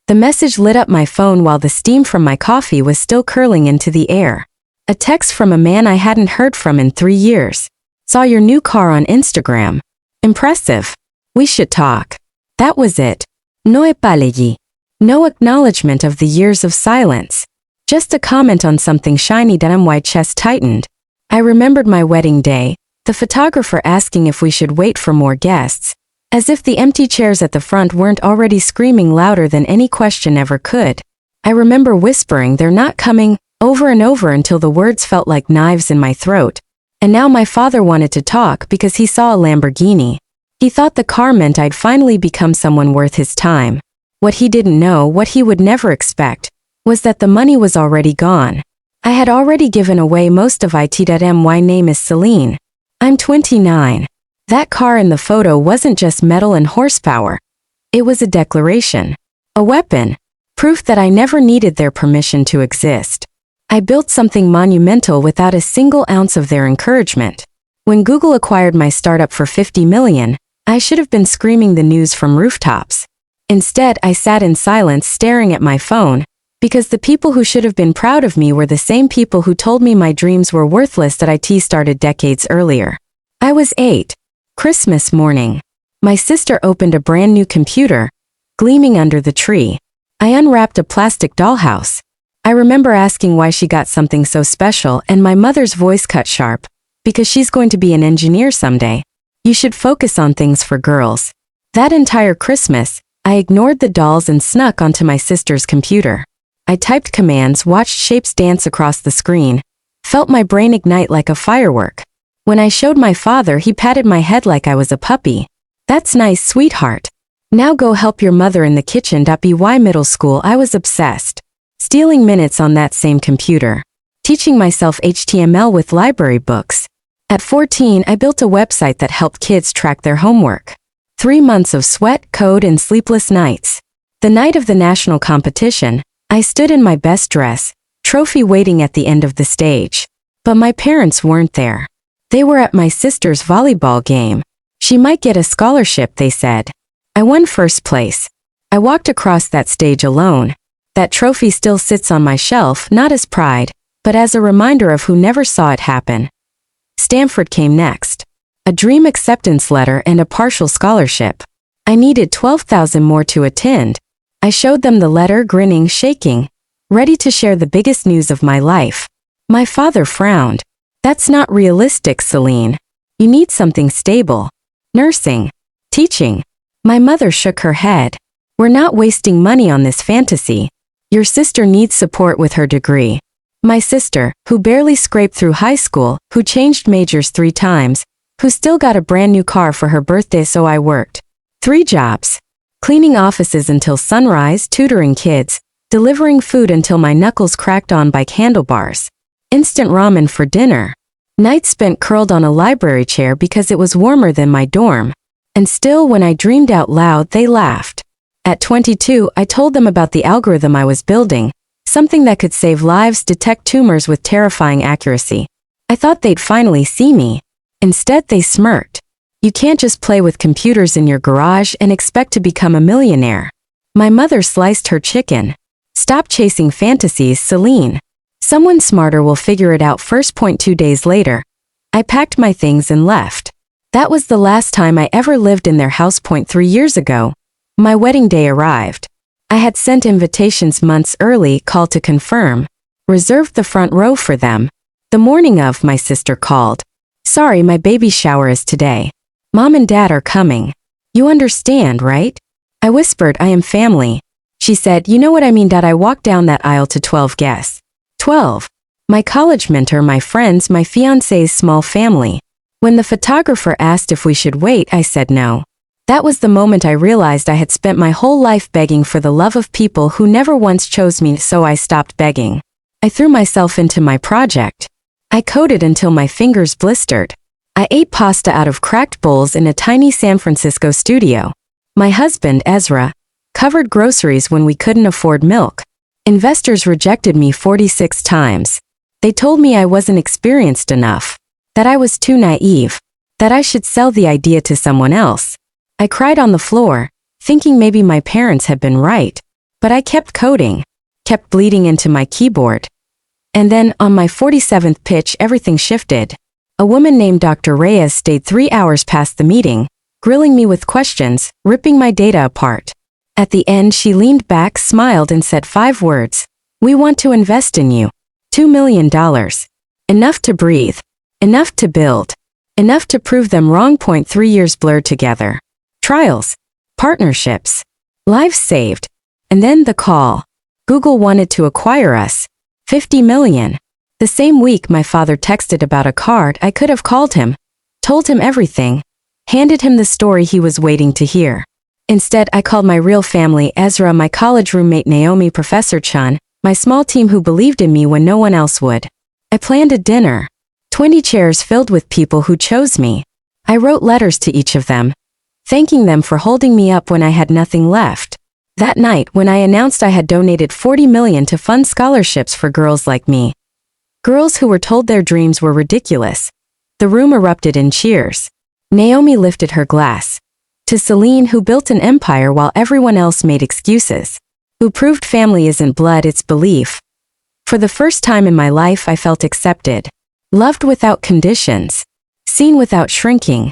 The message lit up my phone while the steam from my coffee was still curling into the air. A text from a man I hadn't heard from in 3 years. Saw your new car on Instagram. Impressive. We should talk. That was it. No apology. No acknowledgement of the years of silence. Just a comment on something shiny that my chest tightened. I remembered my wedding day, the photographer asking if we should wait for more guests, as if the empty chairs at the front weren't already screaming louder than any question ever could. I remember whispering they're not coming over and over until the words felt like knives in my throat. And now my father wanted to talk because he saw a Lamborghini. He thought the car meant I'd finally become someone worth his time. What he didn't know, what he would never expect, was that the money was already gone. I had already given away most of it. My name is Celine. I'm 29. That car in the photo wasn't just metal and horsepower. It was a declaration. A weapon. Proof that I never needed their permission to exist. I built something monumental without a single ounce of their encouragement. When Google acquired my startup for $50 million, I should have been screaming the news from rooftops. Instead, I sat in silence staring at my phone, because the people who should have been proud of me were the same people who told me my dreams were worthless. That IT started decades earlier. I was 8. Christmas morning. My sister opened a brand new computer, gleaming under the tree. I unwrapped a plastic dollhouse. I remember asking why she got something so special, and my mother's voice cut sharp. Because she's going to be an engineer someday. You should focus on things for girls. That entire Christmas, I ignored the dolls and snuck onto my sister's computer. I typed commands, watched shapes dance across the screen, felt my brain ignite like a firework. When I showed my father, he patted my head like I was a puppy. That's nice, sweetheart. Now go help your mother in the kitchen. By middle school, I was obsessed. Stealing minutes on that same computer. Teaching myself HTML with library books. At 14, I built a website that helped kids track their homework. 3 months of sweat, code, and sleepless nights. The night of the national competition, I stood in my best dress, trophy waiting at the end of the stage. But my parents weren't there. They were at my sister's volleyball game. She might get a scholarship, they said. I won first place. I walked across that stage alone. That trophy still sits on my shelf, not as pride, but as a reminder of who never saw it happen. Stanford came next. A dream acceptance letter and a partial scholarship. I needed 12,000 more to attend. I showed them the letter, grinning, shaking, ready to share the biggest news of my life. My father frowned. That's not realistic, Celine. You need something stable. Nursing. Teaching. My mother shook her head. We're not wasting money on this fantasy. Your sister needs support with her degree. My sister, who barely scraped through high school, who changed majors 3 times, who still got a brand new car for her birthday, so I worked 3 jobs. Cleaning offices until sunrise, tutoring kids, delivering food until my knuckles cracked on bike handlebars. Instant ramen for dinner. Nights spent curled on a library chair because it was warmer than my dorm. And still, when I dreamed out loud, they laughed. At 22, I told them about the algorithm I was building, something that could save lives, detect tumors with terrifying accuracy. I thought they'd finally see me. Instead, they smirked. You can't just play with computers in your garage and expect to become a millionaire. My mother sliced her chicken. Stop chasing fantasies, Celine. Someone smarter will figure it out first. 2 days later, I packed my things and left. That was the last time I ever lived in their house. 3 years ago, my wedding day arrived. I had sent invitations months early, called to confirm, reserved the front row for them. The morning of, my sister called. Sorry, my baby shower is today. Mom and Dad are coming. You understand, right? I whispered, I am family. She said, you know what I mean. I walked down that aisle to 12 guests. 12. My college mentor, my friends, my fiancé's small family. When the photographer asked if we should wait, I said no. That was the moment I realized I had spent my whole life begging for the love of people who never once chose me, so I stopped begging. I threw myself into my project. I coded until my fingers blistered. I ate pasta out of cracked bowls in a tiny San Francisco studio. My husband, Ezra, covered groceries when we couldn't afford milk. Investors rejected me 46 times. They told me I wasn't experienced enough, that I was too naive, that I should sell the idea to someone else. I cried on the floor, thinking maybe my parents had been right. But I kept coding, kept bleeding into my keyboard. And then, on my 47th pitch, everything shifted. A woman named Dr. Reyes stayed 3 hours past the meeting, grilling me with questions, ripping my data apart. At the end, she leaned back, smiled, and said 5 words. "We want to invest in you. $2 million. Enough to breathe. Enough to build. Enough to prove them wrong. 3 years blurred together. Trials. Partnerships. Lives saved. And then the call. Google wanted to acquire us. $50 million. The same week my father texted about a card. I could have called him, told him everything, handed him the story he was waiting to hear. Instead, I called my real family, Ezra, my college roommate Naomi, Professor Chun, my small team who believed in me when no one else would. I planned a dinner. 20 chairs filled with people who chose me. I wrote letters to each of them, thanking them for holding me up when I had nothing left. That night, when I announced I had donated $40 million to fund scholarships for girls like me, girls who were told their dreams were ridiculous, the room erupted in cheers. Naomi lifted her glass. To Celine, who built an empire while everyone else made excuses, who proved family isn't blood, it's belief. For the first time in my life, I felt accepted, loved without conditions, seen without shrinking.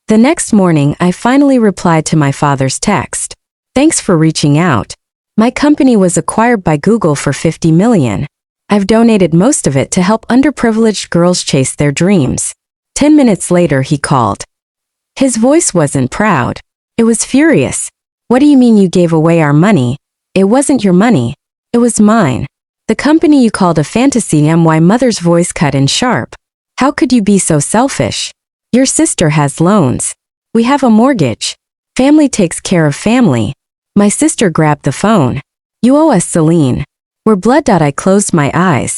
The next morning, I finally replied to my father's text. "Thanks for reaching out. My company was acquired by Google for $50 million. I've donated most of it to help underprivileged girls chase their dreams." 10 minutes later, he called. His voice wasn't proud. It was furious. "What do you mean you gave away our money? It wasn't your money. It was mine. The company you called a fantasy." My mother's voice cut in sharp. "How could you be so selfish? Your sister has loans. We have a mortgage. Family takes care of family." My sister grabbed the phone. "You owe us, Celine. We're blood." I closed my eyes.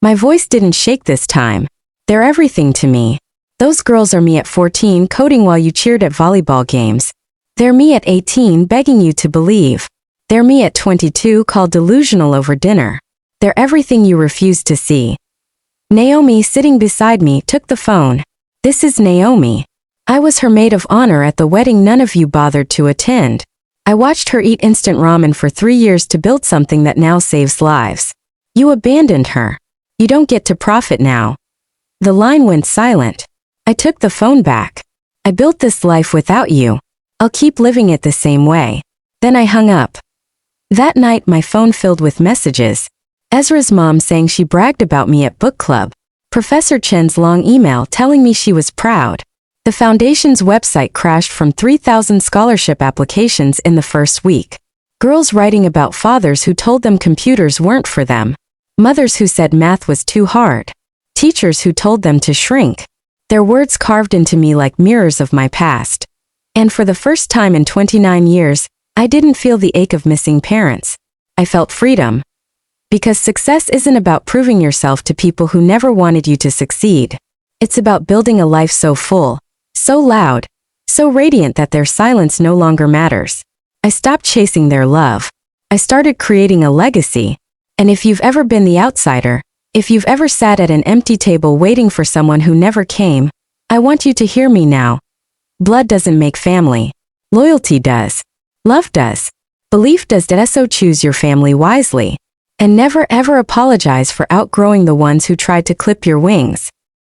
My voice didn't shake this time. "They're everything to me. Those girls are me at 14 coding while you cheered at volleyball games. They're me at 18 begging you to believe. They're me at 22 called delusional over dinner. They're everything you refused to see." Naomi, sitting beside me, took the phone. "This is Naomi. I was her maid of honor at the wedding none of you bothered to attend. I watched her eat instant ramen for 3 years to build something that now saves lives. You abandoned her. You don't get to profit now." The line went silent. I took the phone back. "I built this life without you. I'll keep living it the same way." Then I hung up. That night my phone filled with messages. Ezra's mom saying she bragged about me at book club. Professor Chen's long email telling me she was proud. The foundation's website crashed from 3,000 scholarship applications in the first week. Girls writing about fathers who told them computers weren't for them. Mothers who said math was too hard. Teachers who told them to shrink. Their words carved into me like mirrors of my past. And for the first time in 29 years, I didn't feel the ache of missing parents. I felt freedom. Because success isn't about proving yourself to people who never wanted you to succeed. It's about building a life so full, so loud, so radiant that their silence no longer matters. I stopped chasing their love. I started creating a legacy. And if you've ever been the outsider, if you've ever sat at an empty table waiting for someone who never came, I want you to hear me now. Blood doesn't make family. Loyalty does. Love does. Belief does. So choose your family wisely. And never ever apologize for outgrowing the ones who tried to clip your wings.